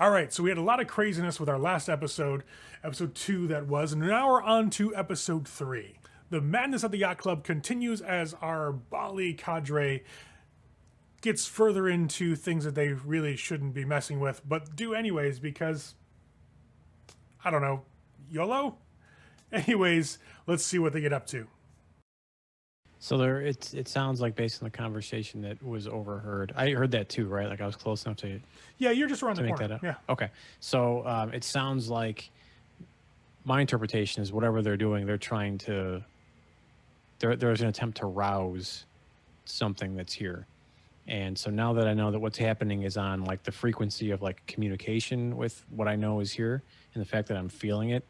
All right, so we had a lot of craziness with our last episode, episode 2 that was, and now we're on to episode 3. The madness at the Yacht Club continues as our Baali cadre gets further into things that they really shouldn't be messing with, but do anyways because, I don't know, YOLO? Anyways, let's see what they get up to. So it sounds like based on the conversation that was overheard. I heard that too, right? Like I was close enough to Yeah, you're just around the make corner. that up. Yeah. Okay. So it sounds like my interpretation is whatever they're doing, they're trying to. There's an attempt to rouse something that's here, and so now that I know that what's happening is on like the frequency of like communication with what I know is here, and the fact that I'm feeling it,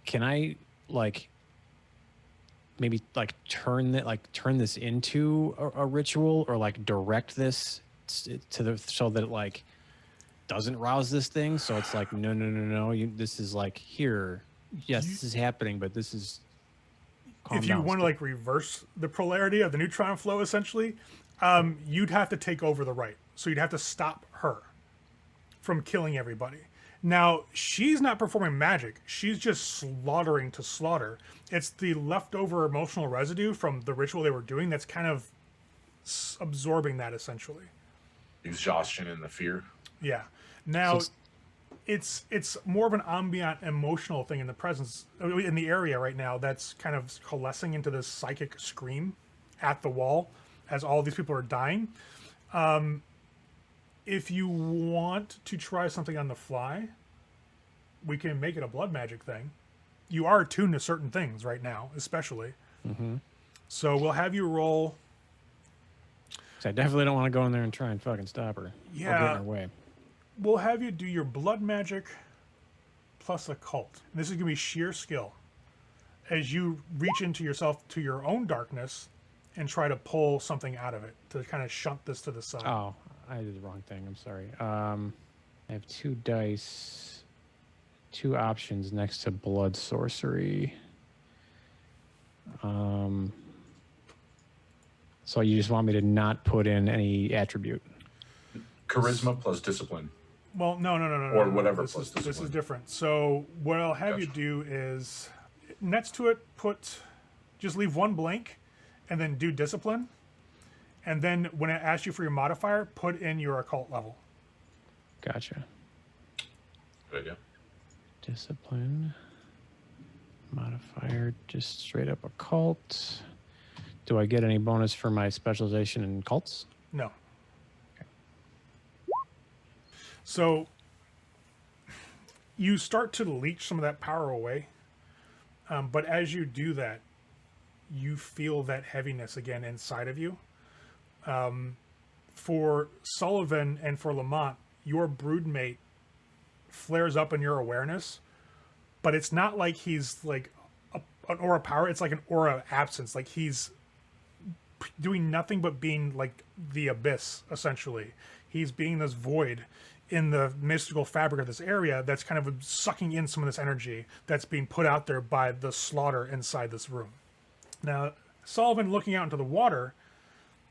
can I like maybe like turn this into a ritual or like direct this to the so that it like doesn't rouse this thing, so it's like no, this is like here, yes, this is happening, but this is If you want to like reverse the polarity of the neutron flow, essentially, you'd have to take over the right. So you'd have to stop her from killing everybody. Now, she's not performing magic. She's just slaughtering to slaughter. It's the leftover emotional residue from the ritual they were doing that's kind of absorbing that, essentially. Exhaustion and the fear. Yeah. Now, it's more of an ambient emotional thing in the presence in the area right now that's kind of coalescing into this psychic scream at the wall as all these people are dying. If you want to try something on the fly, we can make it a blood magic thing. You are attuned to certain things right now, especially. Mm-hmm. So we'll have you roll. So I definitely don't want to go in there and try and fucking stop her. Yeah. Or get in her way. We'll have you do your blood magic plus occult. This is going to be sheer skill. As you reach into yourself to your own darkness and try to pull something out of it to kind of shunt this to the side. Oh, I did the wrong thing. I'm sorry. I have 2 dice, 2 options next to blood sorcery. So you just want me to not put in any attribute? Charisma plus discipline. Well, no. Or whatever. This is different. So what I'll have you do is next to it, just leave one blank, and then do discipline. And then when it asks you for your modifier, put in your occult level. Gotcha. Good idea. Discipline. Modifier, just straight up occult. Do I get any bonus for my specialization in cults? No. Okay. So you start to leech some of that power away. But as you do that, you feel that heaviness again inside of you. For Sullivan and for Lamont, your broodmate flares up in your awareness, but it's not like he's like an aura power. It's like an aura of absence. Like he's doing nothing but being like the abyss, essentially. He's being this void in the mystical fabric of this area that's kind of sucking in some of this energy that's being put out there by the slaughter inside this room. Now, Sullivan looking out into the water,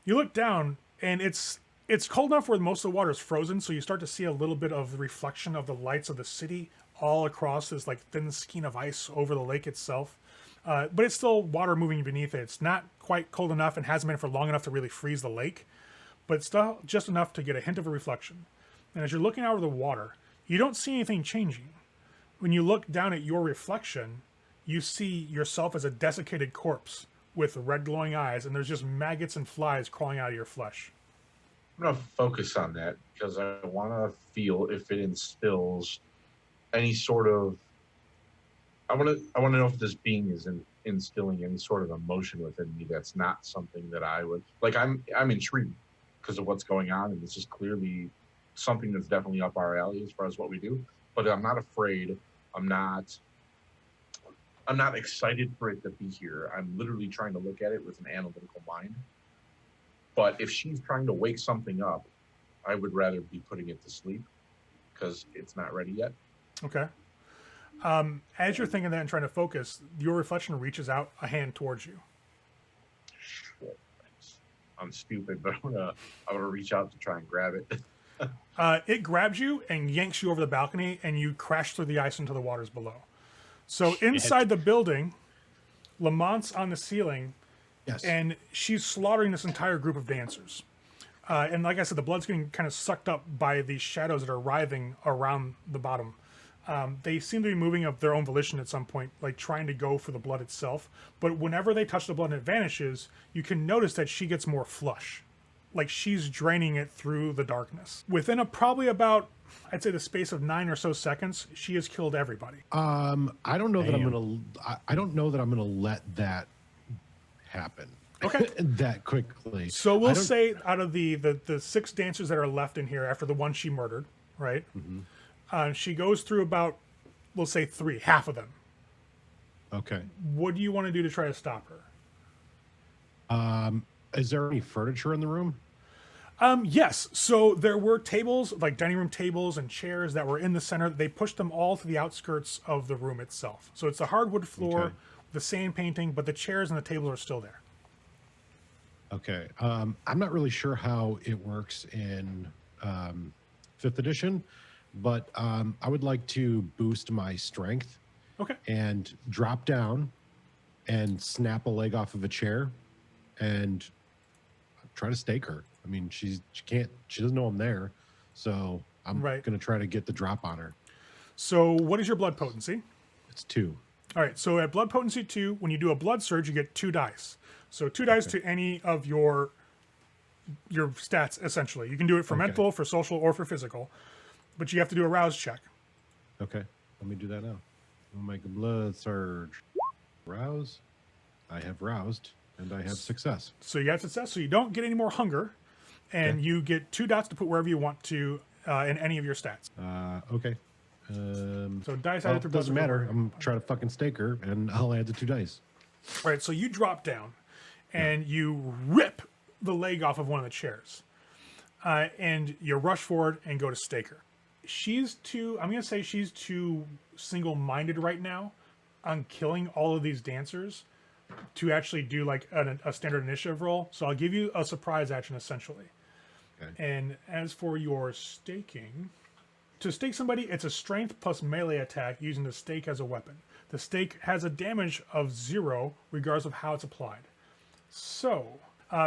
you look down and it's cold enough where most of the water is frozen, so you start to see a little bit of the reflection of the lights of the city all across this like thin skein of ice over the lake itself. But it's still water moving beneath it. It's not quite cold enough and hasn't been for long enough to really freeze the lake, but it's still just enough to get a hint of a reflection. And as you're looking out over the water, you don't see anything changing. When you look down at your reflection, you see yourself as a desiccated corpse with red glowing eyes, and there's just maggots and flies crawling out of your flesh. I'm going to focus on that because I want to feel if it instills any sort of... I want to know if this being is instilling any sort of emotion within me that's not something that I would... Like, I'm intrigued because of what's going on, and this is clearly something that's definitely up our alley as far as what we do. But I'm not afraid. I'm not excited for it to be here. I'm literally trying to look at it with an analytical mind. But if she's trying to wake something up, I would rather be putting it to sleep because it's not ready yet. Okay. As you're thinking that and trying to focus, your reflection reaches out a hand towards you. Shit, thanks. I'm stupid, but I'm gonna reach out to try and grab it. It grabs you and yanks you over the balcony, and you crash through the ice into the waters below. So inside the building, Lamont's on the ceiling, Yes. and she's slaughtering this entire group of dancers. And like I said, the blood's getting kind of sucked up by these shadows that are writhing around the bottom. They seem to be moving of their own volition at some point, like trying to go for the blood itself. But whenever they touch the blood and it vanishes, you can notice that she gets more flush. Like she's draining it through the darkness. Within probably about, I'd say the space of 9 or so seconds, she has killed everybody. I don't know that I'm gonna. I don't know that I'm gonna let that happen. Okay. That quickly. So we'll say out of the 6 dancers that are left in here after the one she murdered, right? She goes through about, we'll say 3, half of them. Okay. What do you want to do to try to stop her? Is there any furniture in the room? Yes. So there were tables, like dining room tables and chairs that were in the center. They pushed them all to the outskirts of the room itself. So it's a hardwood floor, Okay. the sand painting, but the chairs and the tables are still there. Okay. I'm not really sure how it works in 5th edition, but I would like to boost my strength Okay. and drop down and snap a leg off of a chair and try to stake her. I mean, she doesn't know I'm there, so I'm Right. going to try to get the drop on her. So what is your blood potency? It's 2. All right. So at blood potency 2, when you do a blood surge, you get 2 dice. So 2 dice to any of your stats, essentially. You can do it for mental, for social, or for physical. But you have to do a rouse check. Okay, let me do that now. I'll make a blood surge. Rouse. I have roused, and I have success. So you have success, so you don't get any more hunger. And you get 2 dots to put wherever you want to in any of your stats. Okay. So dice Well, added through it doesn't blood matter. surge. I'm trying to fucking stake her, and I'll add the 2 dice. All right, so you drop down and you rip the leg off of one of the chairs. And you rush forward and go to stake her. I'm going to say she's too single-minded right now on killing all of these dancers to actually do like a standard initiative roll. So I'll give you a surprise action essentially. Okay. And as for your staking, to stake somebody, it's a strength plus melee attack using the stake as a weapon. The stake has a damage of 0 regardless of how it's applied. So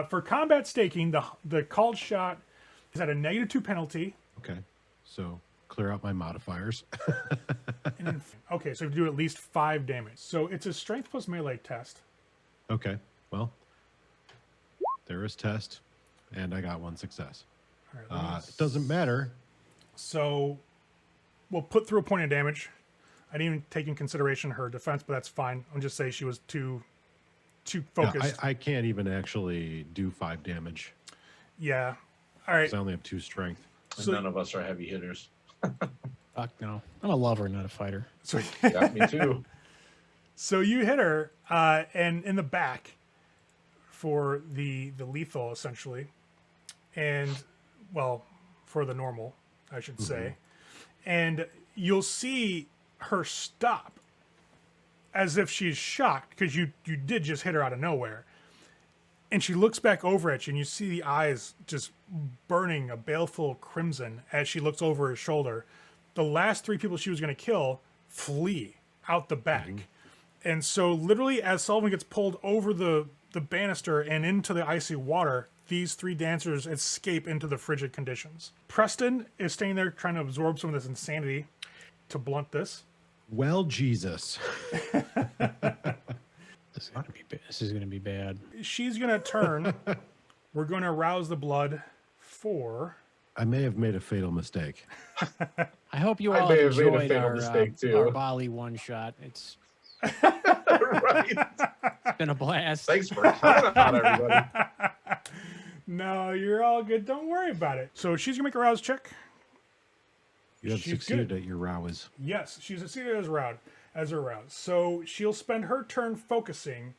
for combat staking, the called shot is at a -2 penalty. Okay, so clear out my modifiers. Okay, so you do at least 5 damage. So it's a strength plus melee test. Okay, well, there is test, and I got 1 success. All right, It doesn't matter. so we'll put through a point of damage. I didn't even take in consideration her defense, but that's fine. I'll just say she was too Yeah, focused. I can't even actually do 5 damage. Yeah. All right. 'Cause I only have 2 strength. And So- none of us are heavy hitters. Fuck no. I'm a lover, not a fighter. So, Yeah, me too. so you hit her, and in the back for the lethal essentially, and well, for the normal, I should say, and you'll see her stop as if she's shocked because you did just hit her out of nowhere. And she looks back over at you, and you see the eyes just burning a baleful crimson as she looks over her shoulder. The last 3 people she was going to kill flee out the back. And so, literally, as Sullivan gets pulled over the banister and into the icy water, these 3 dancers escape into the frigid conditions. Preston is staying there trying to absorb some of this insanity to blunt this. Well, Jesus. This is gonna be bad. She's going to turn. We're going to arouse the blood for... I may have made a fatal mistake. I hope you I all may have made a enjoyed fatal our mistake, too. our Baali one shot. It's Right. been a blast. Thanks for coming on, everybody. No, you're all good. Don't worry about it. So she's going to make a rouse check. You have She's succeeded good. at your rouse. Yes, she's succeeded as a rouse. So she'll spend her turn focusing,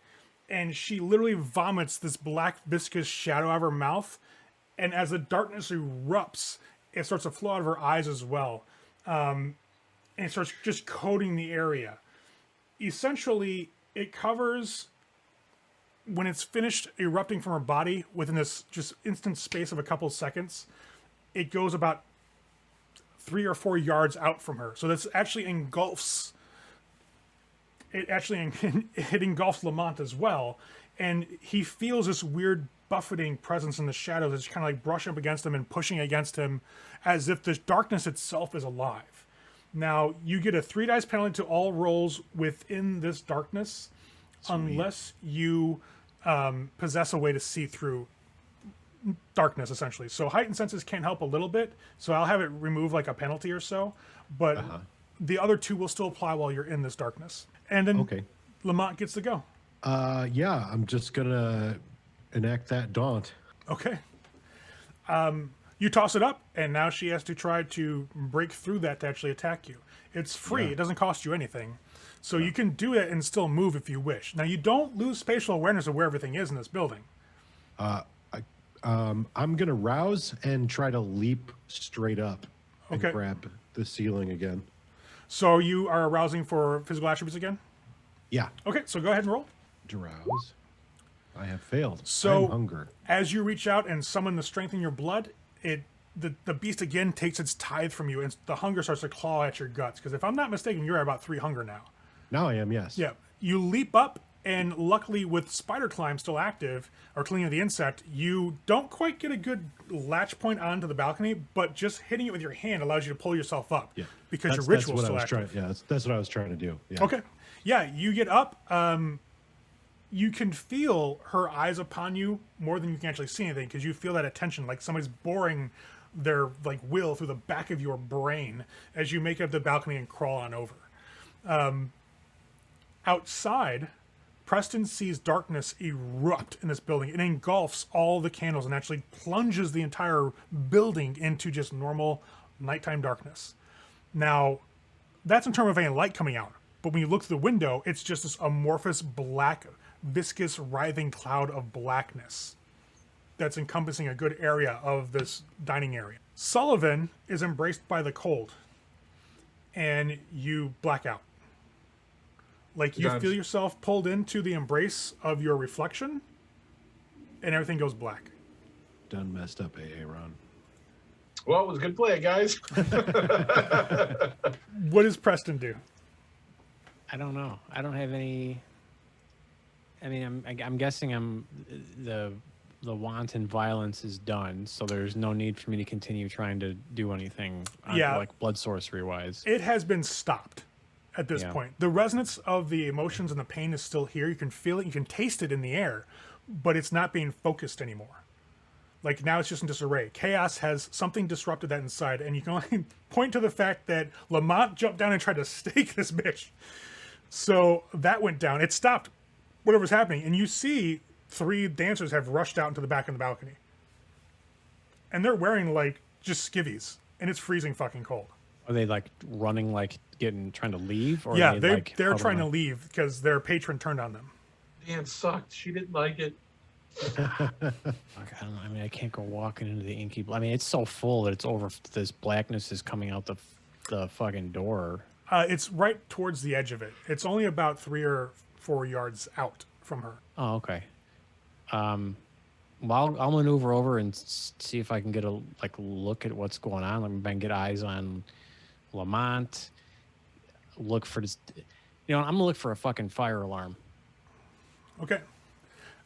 and she literally vomits this black viscous shadow out of her mouth. And as the darkness erupts, it starts to flow out of her eyes as well. And it starts just coating the area. Essentially, it covers, when it's finished erupting from her body within this just instant space of a couple seconds, it goes about 3 or 4 yards out from her. So this actually engulfs. It actually it engulfs Lamont as well, and he feels this weird buffeting presence in the shadows that's kind of like brushing up against him and pushing against him, as if the darkness itself is alive. Now you get a 3 dice penalty to all rolls within this darkness, unless you possess a way to see through darkness, essentially. So heightened senses can help a little bit, so I'll have it remove like a penalty or so, but the other 2 will still apply while you're in this darkness. And then Lamont gets to go. Yeah, I'm just gonna enact that daunt. Okay. You toss it up, and now she has to try to break through that to actually attack you. It's free. It doesn't cost you anything. So you can do it and still move if you wish. Now, you don't lose spatial awareness of where everything is in this building. I'm gonna rouse and try to leap straight up and grab the ceiling again. So you are arousing for physical attributes again? Yeah. Okay, so go ahead and roll. To rouse. I have failed. So I'm hunger. as you reach out and summon the strength in your blood, the beast again takes its tithe from you, and the hunger starts to claw at your guts. Because if I'm not mistaken, you're at about 3 hunger now. Now I am, yes. Yeah. You leap up, and luckily with spider climb still active, or cleaning the insect, you don't quite get a good latch point onto the balcony, but just hitting it with your hand allows you to pull yourself up. Yeah. Because your ritual's still active. That's what I was trying to do. Yeah. Okay. Yeah, you get up. You can feel her eyes upon you more than you can actually see anything, because you feel that attention, like somebody's boring their like will through the back of your brain as you make it up the balcony and crawl on over. Outside, Preston sees darkness erupt in this building. It engulfs all the candles and actually plunges the entire building into just normal nighttime darkness. Now, that's in terms of any light coming out. But when you look through the window, it's just this amorphous black, viscous, writhing cloud of blackness that's encompassing a good area of this dining area. Sullivan is embraced by the cold, and you black out. Like you feel yourself pulled into the embrace of your reflection, and everything goes black. Done messed up, Ron. Well, it was a good play, guys. What does Preston do? I don't know. I don't have any. I mean, I'm guessing the wanton violence is done, so there's no need for me to continue trying to do anything, like blood sorcery wise. It has been stopped at this point. The resonance of the emotions and the pain is still here. You can feel it, you can taste it in the air, but it's not being focused anymore. Like now it's just in disarray. Chaos has something disrupted that inside, and you can only point to the fact that Lamont jumped down and tried to stake this bitch. So that went down. It stopped whatever's happening, and you see 3 dancers have rushed out into the back of the balcony. And they're wearing like just skivvies, and it's freezing fucking cold. Are they like running, like trying to leave? Or Yeah, they're trying to leave because their patron turned on them. Dan sucked. She didn't like it. I can't go walking into the inky. I mean, it's so full that it's over. This blackness is coming out the fucking door. It's right towards the edge of it. It's only about 3 or 4 yards out from her. Oh, okay. Well, I'll maneuver over and see if I can get a look at what's going on. Let me get eyes on Lamont. Look for this. I'm gonna look for a fucking fire alarm. Okay.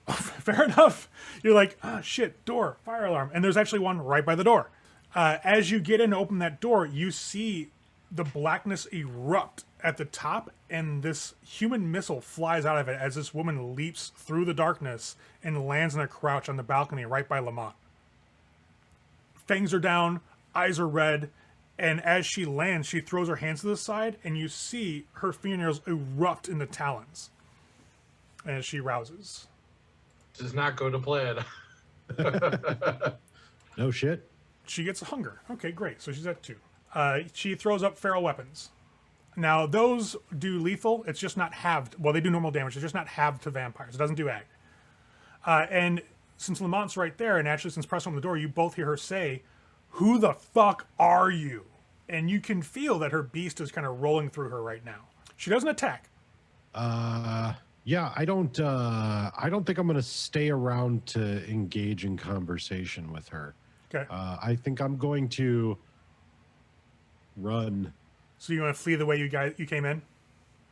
Fair enough. You're like, shit, door, fire alarm. And there's actually one right by the door. As you get in to open that door, you see the blackness erupt at the top, and this human missile flies out of it as this woman leaps through the darkness and lands in a crouch on the balcony right by Lamont. Fangs are down, eyes are red, and as she lands, she throws her hands to the side, and you see her fingernails erupt into talons as she rouses. Does not go to plan. No shit. She gets a hunger. Okay, great. So she's at 2. She throws up feral weapons. Now, those do lethal. It's just not halved. Well, they do normal damage. It's just not halved to vampires. It doesn't do ag. And since Lamont's right there, and actually since Preston opened the door, you both hear her say, "Who the fuck are you?" And you can feel that her beast is kind of rolling through her right now. She doesn't attack. Yeah, I don't think I'm gonna stay around to engage in conversation with her. Okay. I think I'm going to run. So you want to flee the way you came in?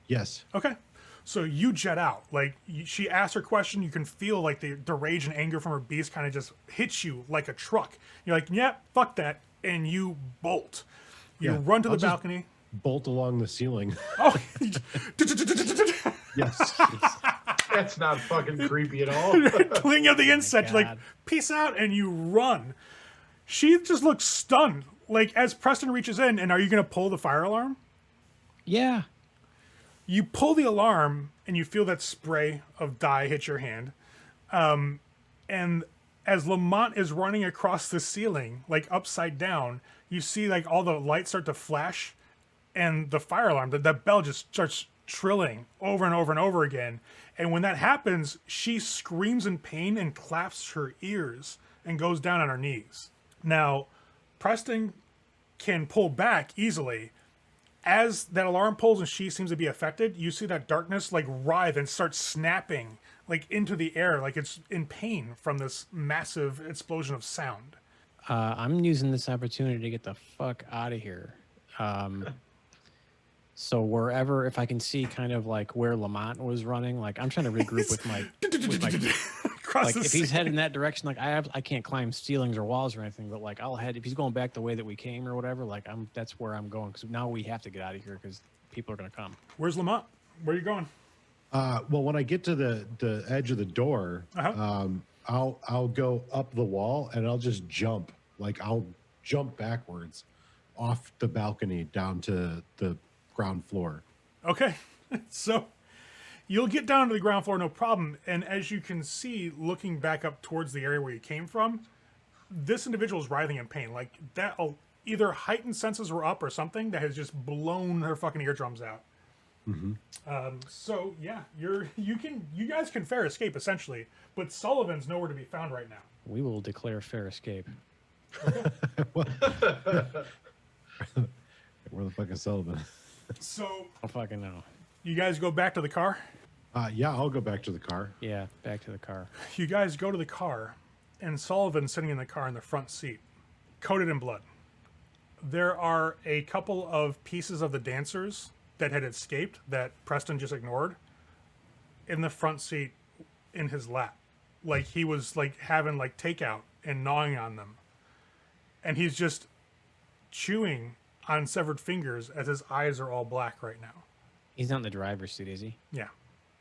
Yes. Okay. So you jet out. Like she asks her question, you can feel like the rage and anger from her beast kind of just hits you like a truck. You're like, yeah, fuck that, and you bolt. You Yeah, run to I'll the just balcony. bolt along the ceiling. Oh, Yes. That's not fucking creepy at all. cling of the insect, like God. peace out, and you run. She just looks stunned. Like as Preston reaches in, and are you gonna pull the fire alarm? Yeah. You pull the alarm, and you feel that spray of dye hit your hand. And as Lamont is running across the ceiling, like upside down, you see like all the lights start to flash, and the fire alarm, that bell just starts trilling over and over and over again. And when that happens, she screams in pain and claps her ears and goes down on her knees. Now, Preston can pull back easily. As that alarm pulls and she seems to be affected, you see that darkness like writhe and start snapping like into the air, like it's in pain from this massive explosion of sound. I'm using this opportunity to get the fuck out of here. So wherever, if I can see kind of like where Lamont was running, like I'm trying to regroup with my Across like the if he's ceiling. heading that direction, like I can't climb ceilings or walls or anything, but like I'll head if he's going back the way that we came or whatever. Like that's where I'm going because now we have to get out of here because people are gonna come. Where's Lamont? Where are you going? Well, when I get to the edge of the door, I'll go up the wall and I'll just jump. Like I'll jump backwards off the balcony down to the ground floor. Okay. So you'll get down to the ground floor, no problem. And as you can see, looking back up towards the area where you came from, this individual is writhing in pain. Like that, either heightened senses were up or something that has just blown her fucking eardrums out. So yeah, you guys can fair escape essentially, but Sullivan's nowhere to be found right now. We will declare fair escape. Where the fuck is Sullivan? So I'll fucking know. you guys go back to the car. Yeah, I'll go back to the car. Yeah, back to the car. You guys go to the car, and Sullivan's sitting in the car in the front seat, coated in blood. There are a couple of pieces of the dancers that had escaped that Preston just ignored in the front seat in his lap. Like he was like having like takeout and gnawing on them. And he's just chewing on severed fingers as his eyes are all black right now. He's not in the driver's seat, is he? Yeah.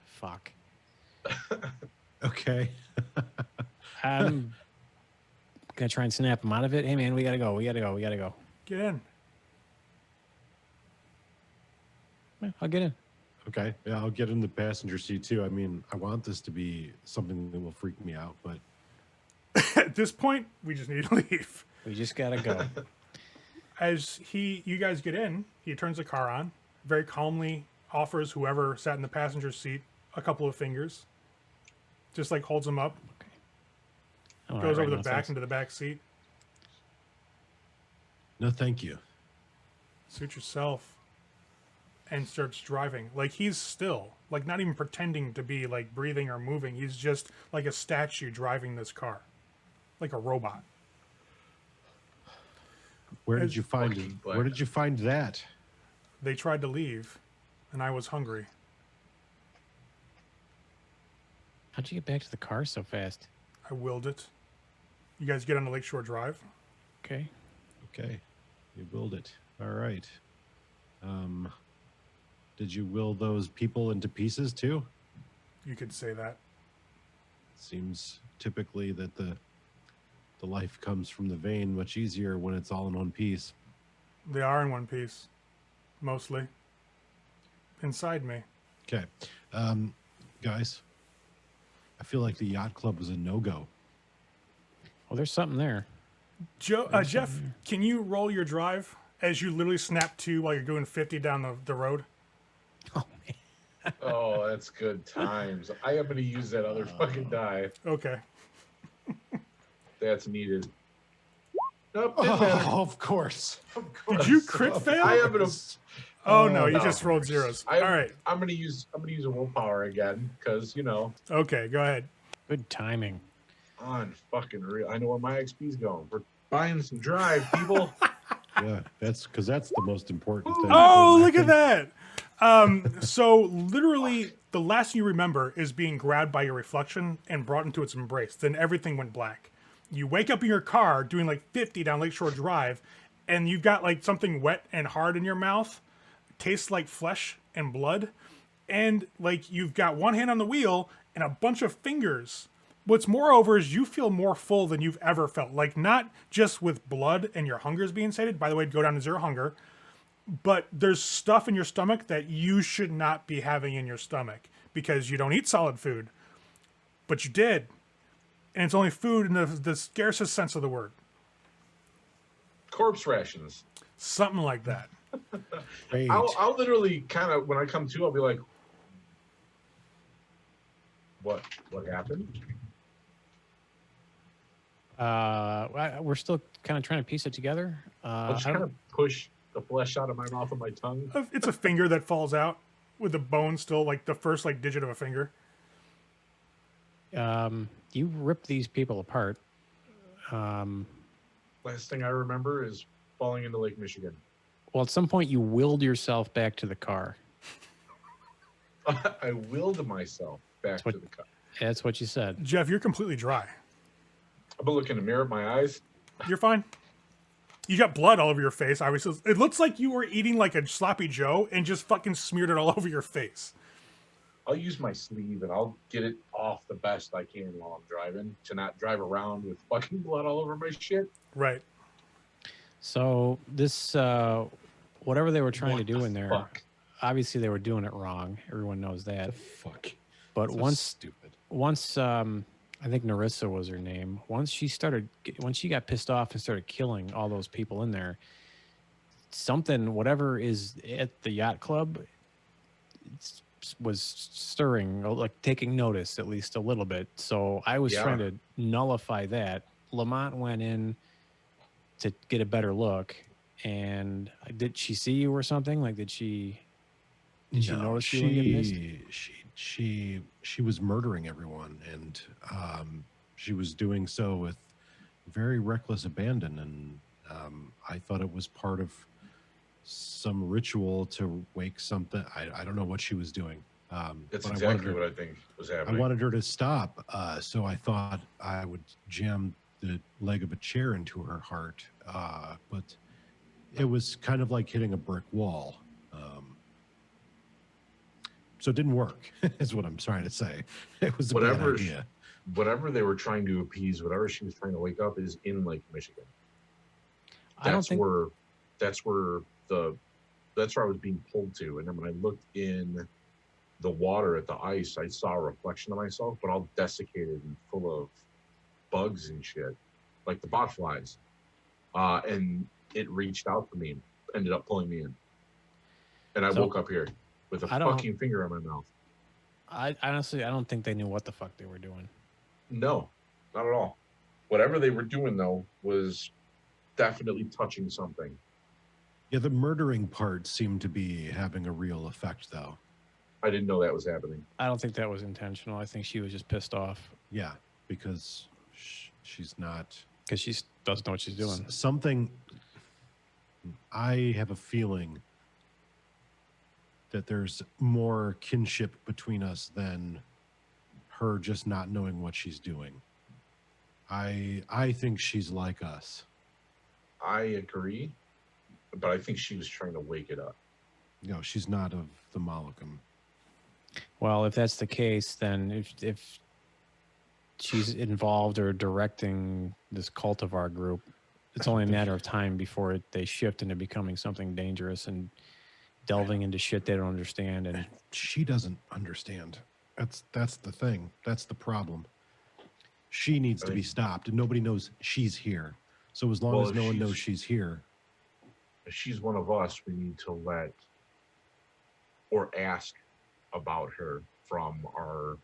Fuck. Okay. I'm gonna try and snap him out of it. Hey man, we gotta go. Get in. Yeah, I'll get in. Okay. Yeah, I'll get in the passenger seat too. I mean, I want this to be something that will freak me out, but At this point, we just need to leave. We just gotta go. As you guys get in, he turns the car on, very calmly offers whoever sat in the passenger seat a couple of fingers, just like holds them up, All goes right, over the no back thanks. into the back seat. no, thank you. Suit yourself, and starts driving. Like he's still, like not even pretending to be like breathing or moving. He's just like a statue driving this car, like a robot. Where As- did you find it? Fucking Where did you find that? They tried to leave, and I was hungry. How'd you get back to the car so fast? I willed it. You guys get on the Lakeshore Drive. Okay. Okay. You willed it. All right. Did you will those people into pieces too? You could say that. Seems typically that the life comes from the vein much easier when it's all in one piece. They are in one piece, mostly. Inside me. Okay. Guys, I feel like the Yacht Club was a no-go. Well, there's something there. Jeff, can you roll your drive as you literally snap to while you're doing 50 down the road? Oh man. Oh, that's good times. I am going to use that other fucking die. Okay. That's needed. Nope, didn't matter. Oh, of course. Did you crit fail? I am going to. Oh no, you no. just rolled zeros. All right. I'm going to use a willpower again because Okay, go ahead. Good timing. on fucking real. I know where my XP's going. We're buying some drive, people. Yeah, that's the most important thing. Oh, look at that. So literally the last thing you remember is being grabbed by your reflection and brought into its embrace. Then everything went black. You wake up in your car doing like 50 down Lakeshore Drive, and you've got like something wet and hard in your mouth, tastes like flesh and blood, and like you've got one hand on the wheel and a bunch of fingers. What's moreover is you feel more full than you've ever felt. Like not just with blood and your hunger's being sated. By the way, go down to zero hunger. But there's stuff in your stomach that you should not be having in your stomach because you don't eat solid food. But you did. And it's only food in the scarcest sense of the word. Corpse rations. Something like that. Great. I'll literally kind of, when I come to, I'll be like, what happened? We're still kind of trying to piece it together. I'll just kind of push the flesh out of my mouth and my tongue. It's a finger that falls out with the bone still like the first like digit of a finger. You ripped these people apart. Last thing I remember is falling into Lake Michigan. Well, at some point you willed yourself back to the car. I willed myself back to the car. That's what you said. Jeff, you're completely dry. I've been looking in the mirror at my eyes. You're fine. You got blood all over your face. Obviously, it looks like you were eating like a sloppy Joe and just fucking smeared it all over your face. I'll use my sleeve and I'll get it off the best I can while I'm driving to not drive around with fucking blood all over my shit. Right. So this, whatever they were trying to do in there, obviously they were doing it wrong. Everyone knows that. The fuck. But So once, stupid. I think Narissa was her name. Once she got pissed off and started killing all those people in there, something, whatever is at the Yacht Club, was stirring, like taking notice at least a little bit. So I was trying to nullify that. Lamont went in to get a better look, and did she see you or something? Like, did she notice you get pissed? She was murdering everyone, and she was doing so with very reckless abandon, and I thought it was part of some ritual to wake something. I don't know what she was doing. That's but exactly what I think was happening. I wanted her to stop, so I thought I would jam the leg of a chair into her heart, but it was kind of like hitting a brick wall. So it didn't work, is what I'm trying to say. It was a bad idea. Whatever they were trying to appease, whatever she was trying to wake up is in Lake Michigan. That's where I was being pulled to. And then when I looked in the water at the ice, I saw a reflection of myself, but all desiccated and full of bugs and shit, like the botflies. And it reached out to me and ended up pulling me in. And I woke up here with a fucking finger on my mouth. I honestly don't think they knew what the fuck they were doing. No, not at all. Whatever they were doing, though, was definitely touching something. Yeah, the murdering part seemed to be having a real effect, though. I didn't know that was happening. I don't think that was intentional. I think she was just pissed off. Yeah, because she's not... Because she doesn't know what she's doing. Something... I have a feeling that there's more kinship between us than her just not knowing what she's doing. I think she's like us. I agree, but I think she was trying to wake it up. No, she's not of the Malachim. Well, if that's the case, then if she's involved or directing this cult of our group, it's only a matter of time before they shift into becoming something dangerous and delving into shit they don't understand. And she doesn't understand. That's the thing. That's the problem. She needs to be stopped, and nobody knows she's here. So as long as no one knows she's here. If she's one of us, we need to let or ask about her from our...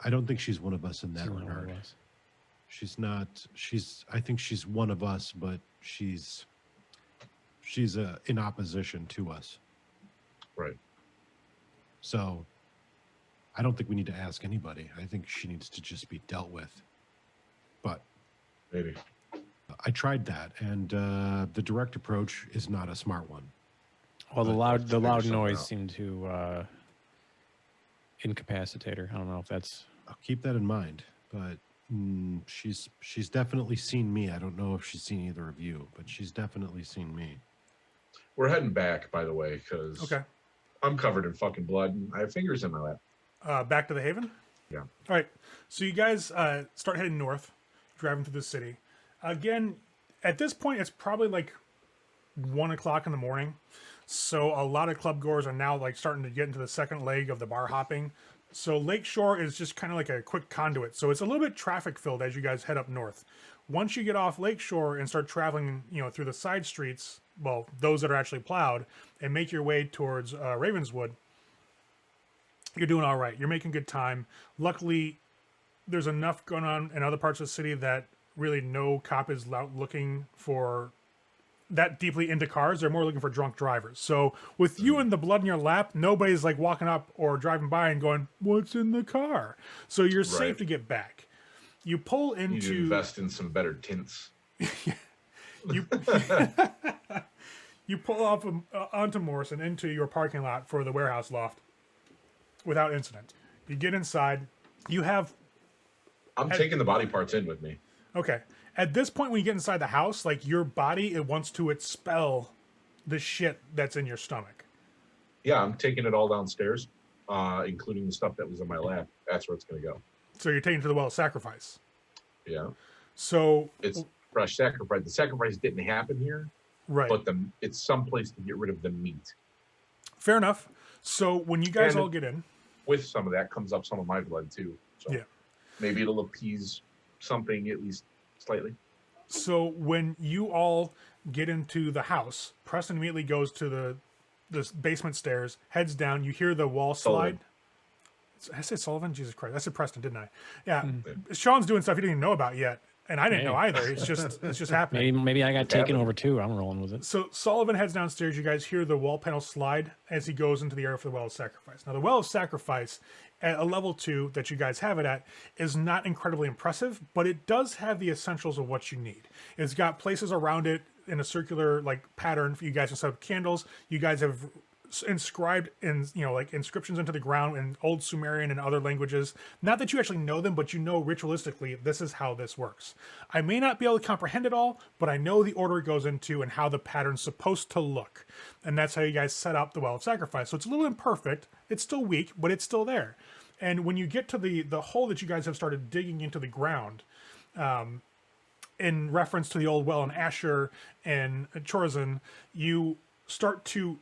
I don't think she's one of us in that regard. She's not. I think she's one of us, but she's in opposition to us. Right. So I don't think we need to ask anybody. I think she needs to just be dealt with. But maybe I tried that, and the direct approach is not a smart one. Well, the loud figure something noise out. seemed to incapacitate her. I don't know if that's. I'll keep that in mind. But she's definitely seen me. I don't know if she's seen either of you, but she's definitely seen me. We're heading back, by the way, because Okay. I'm covered in fucking blood and I have fingers in my lap. Back to the Haven? Yeah. All right. So you guys start heading north, driving through the city. Again, at this point, it's probably like 1 o'clock in the morning. So a lot of club goers are now like starting to get into the second leg of the bar hopping. So Lakeshore is just kind of like a quick conduit. So it's a little bit traffic filled as you guys head up north. Once you get off Lakeshore and start traveling, through the side streets, well, those that are actually plowed, and make your way towards Ravenswood, you're doing all right. You're making good time. Luckily, there's enough going on in other parts of the city that really no cop is out looking for that deeply into cars. They're more looking for drunk drivers. So with you and the blood in your lap, nobody's like walking up or driving by and going, "What's in the car?" So you're safe Right. to get back. You pull You need to into invest in some better tints. you you pull off onto Morrison into your parking lot for the warehouse loft without incident. You get inside. You have I'm taking the body parts in with me. okay. At this point, when you get inside the house, like your body, it wants to expel the shit that's in your stomach. Yeah, I'm taking it all downstairs, including the stuff that was in my lap. That's where it's going to go. So you're taking to the well of sacrifice. Yeah. So It's fresh sacrifice. The sacrifice didn't happen here, right, but it's someplace to get rid of the meat. fair enough. So when you guys And all get in, with some of that comes up some of my blood too. So yeah. maybe it'll appease something at least slightly. So when you all get into the house, Preston immediately goes to the basement stairs, heads down. You hear the wall slide. Sullivan. I said Sullivan? Jesus Christ. I said Preston, didn't I? Yeah. Sean's doing stuff he didn't even know about yet. And I didn't know either. It's just happening. Maybe I got It's taken happening. over too. I'm rolling with it. So Sullivan heads downstairs. You guys hear the wall panel slide as he goes into the area for the Well of Sacrifice. Now, the Well of Sacrifice, at a level 2 that you guys have it at, is not incredibly impressive, but it does have the essentials of what you need. It's got places around it in a circular pattern for you guys to set up candles. You guys have inscribed in inscriptions into the ground in old Sumerian and other languages. Not that you actually know them, but you know ritualistically this is how this works. I may not be able to comprehend it all, but I know the order it goes into and how the pattern's supposed to look. And that's how you guys set up the Well of Sacrifice. So it's a little imperfect. It's still weak, but it's still there. And when you get to the hole that you guys have started digging into the ground, in reference to the old well in Asher and Chorazin, you start to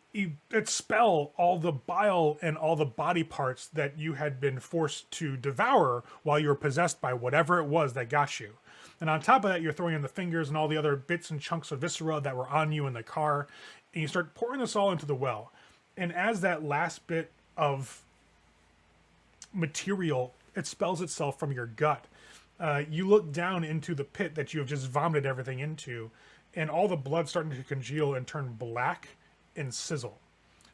expel all the bile and all the body parts that you had been forced to devour while you were possessed by whatever it was that got you. And on top of that, you're throwing in the fingers and all the other bits and chunks of viscera that were on you in the car, and you start pouring this all into the well. And as that last bit of material expels itself from your gut, you look down into the pit that you have just vomited everything into, and all the blood starting to congeal and turn black and sizzle.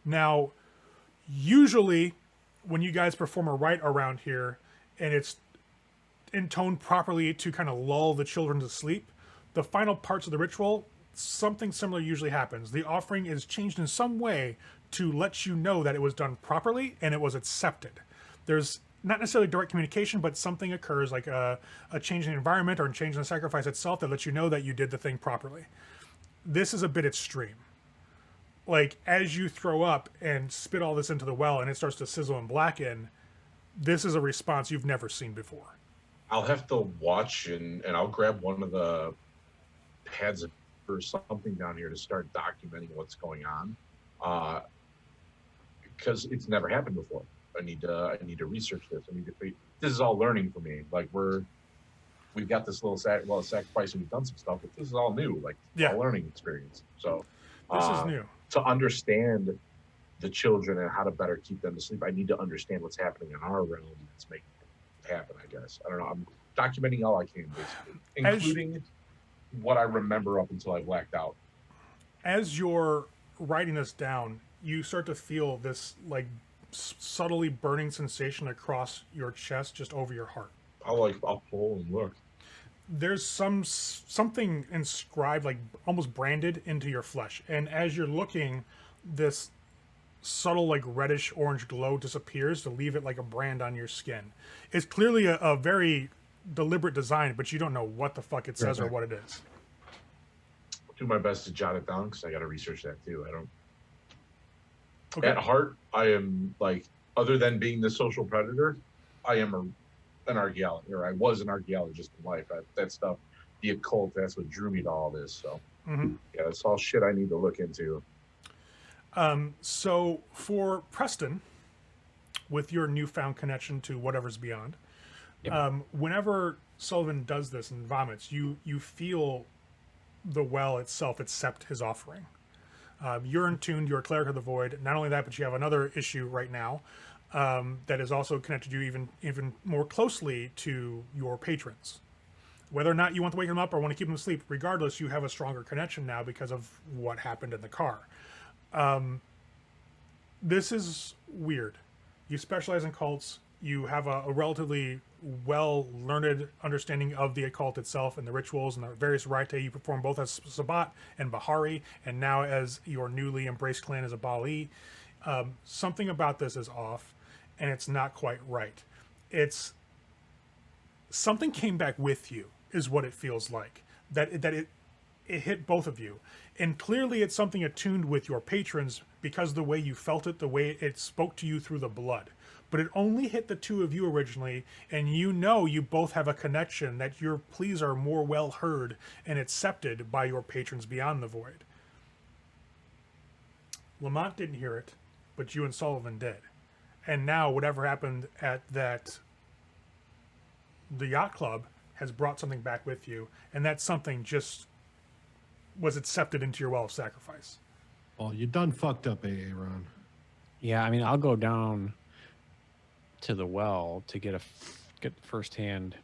Now, usually when you guys perform a rite around here and it's intoned properly to kind of lull the children to sleep, the final parts of the ritual, something similar usually happens. The offering is changed in some way to let you know that it was done properly and it was accepted. There's not necessarily direct communication, but something occurs like a change in the environment or a change in the sacrifice itself that lets you know that you did the thing properly. This is a bit extreme. Like, as you throw up and spit all this into the well and it starts to sizzle and blacken, this is a response you've never seen before. I'll have to watch and I'll grab one of the pads or something down here to start documenting what's going on, because it's never happened before. I need to research this. This is all learning for me. Like we've got this little sacrifice and we've done some stuff, but this is all new. Like it's all learning experience. So this is new. To understand the children and how to better keep them asleep, I need to understand what's happening in our realm that's making it happen. I guess I don't know. I'm documenting all I can, basically, including what I remember up until I blacked out. As you're writing this down, you start to feel this subtly burning sensation across your chest, just over your heart. I'll pull and look. there's something inscribed, like almost branded into your flesh, and as you're looking, this subtle like reddish orange glow disappears to leave it like a brand on your skin. It's clearly a very deliberate design, but you don't know what the fuck it says or what it is. I'll do my best to jot it down because I got to research that too. I don't. Okay. At heart, I am like, other than being the social predator, I am an archaeologist, or I was an archaeologist in life. That stuff, the occult, that's what drew me to all this. So, yeah, it's all shit I need to look into. So for Preston, with your newfound connection to whatever's beyond, whenever Sullivan does this and vomits, you feel the well itself accept his offering. You're in tuned, you're a cleric of the void. Not only that, but you have another issue right now that is also connected you even more closely to your patrons. Whether or not you want to wake them up or want to keep them asleep, regardless, you have a stronger connection now because of what happened in the car. This is weird. You specialize in cults. You have a relatively well-learned understanding of the occult itself and the rituals and the various rite you perform both as Sabbat and Bahari, and now as your newly embraced clan as a Baali. Something about this is off, and it's not quite right. It's something came back with you, is what it feels like. That it hit both of you. And clearly it's something attuned with your patrons because the way you felt it, the way it spoke to you through the blood. But it only hit the two of you originally, and you know you both have a connection, that your pleas are more well heard and accepted by your patrons beyond the void. Lamont didn't hear it, but you and Sullivan did. And now whatever happened at the Yacht Club has brought something back with you, and that something just was accepted into your well of sacrifice. Well, you done fucked up, Aaron. Yeah, I mean, I'll go down to the well to get firsthand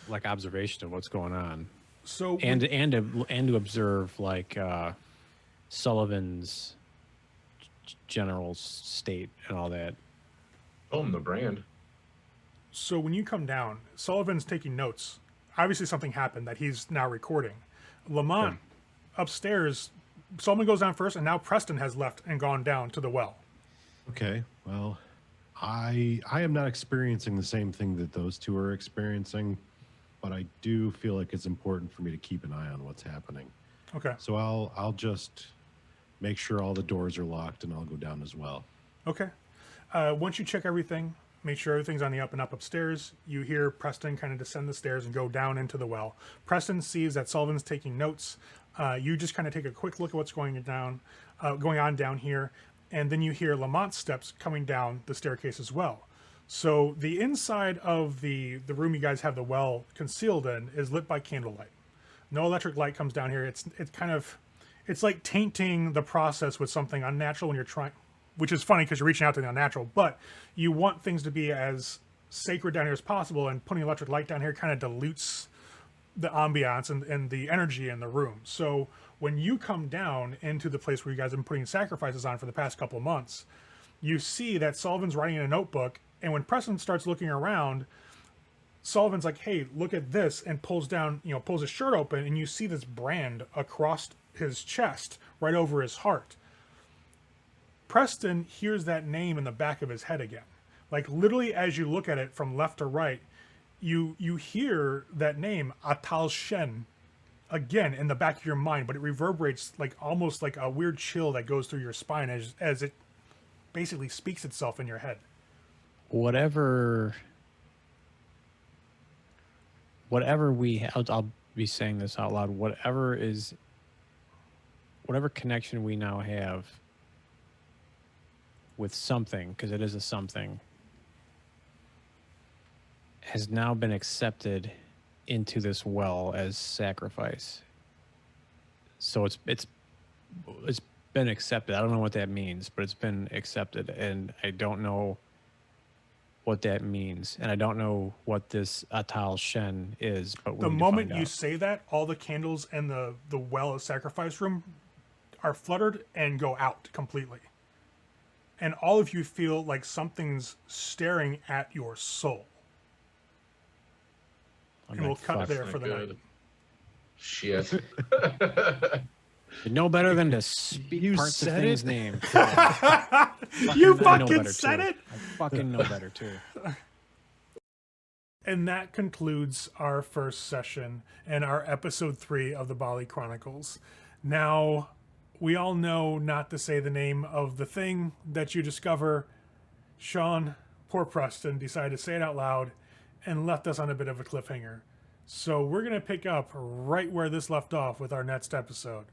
like observation of what's going on. So and to observe like Sullivan's general state and all that. Oh, the brand. So when you come down, Sullivan's taking notes. Obviously something happened that he's now recording. Lamont upstairs, Sullivan goes down first, and now Preston has left and gone down to the well. Okay, well, I am not experiencing the same thing that those two are experiencing, but I do feel like it's important for me to keep an eye on what's happening. Okay. So I'll just make sure all the doors are locked, and I'll go down as well. Okay. Once you check everything, make sure everything's on the up and up upstairs, you hear Preston kind of descend the stairs and go down into the well. Preston sees that Sullivan's taking notes. You just kind of take a quick look at what's going on down here, and then you hear Lamont's steps coming down the staircase as well. So the inside of the room you guys have the well concealed in is lit by candlelight. No electric light comes down here. It's like tainting the process with something unnatural when you're trying, which is funny because you're reaching out to the unnatural, but you want things to be as sacred down here as possible, and putting electric light down here kind of dilutes the ambiance and the energy in the room. So when you come down into the place where you guys have been putting sacrifices on for the past couple of months, you see that Sullivan's writing in a notebook, and when Preston starts looking around, Sullivan's like, hey, look at this, and pulls his shirt open, and you see this brand across his chest right over his heart. Preston hears that name in the back of his head again. Like literally as you look at it from left to right, you hear that name, Atal Shen, again in the back of your mind, but it reverberates like almost like a weird chill that goes through your spine as it basically speaks itself in your head. Whatever I'll be saying this out loud, whatever connection we now have with something, because it is a something, has now been accepted into this well as sacrifice. So it's been accepted. I don't know what that means, but it's been accepted, and I don't know what that means, and I don't know what this Atal Shen is. But the moment you say that, all the candles in the well of sacrifice room are fluttered and go out completely. And all of you feel like something's staring at your soul. I'm And we'll like, cut fuck. there for the night. Good. Shit. You know better than to speak You parts of said things' it? names. You I know fucking better, said too. it. I fucking know better too. And that concludes our first session and our episode 3 of the Baali Chronicles. Now, we all know not to say the name of the thing that you discover. Sean, poor Preston, decided to say it out loud and left us on a bit of a cliffhanger. So we're going to pick up right where this left off with our next episode.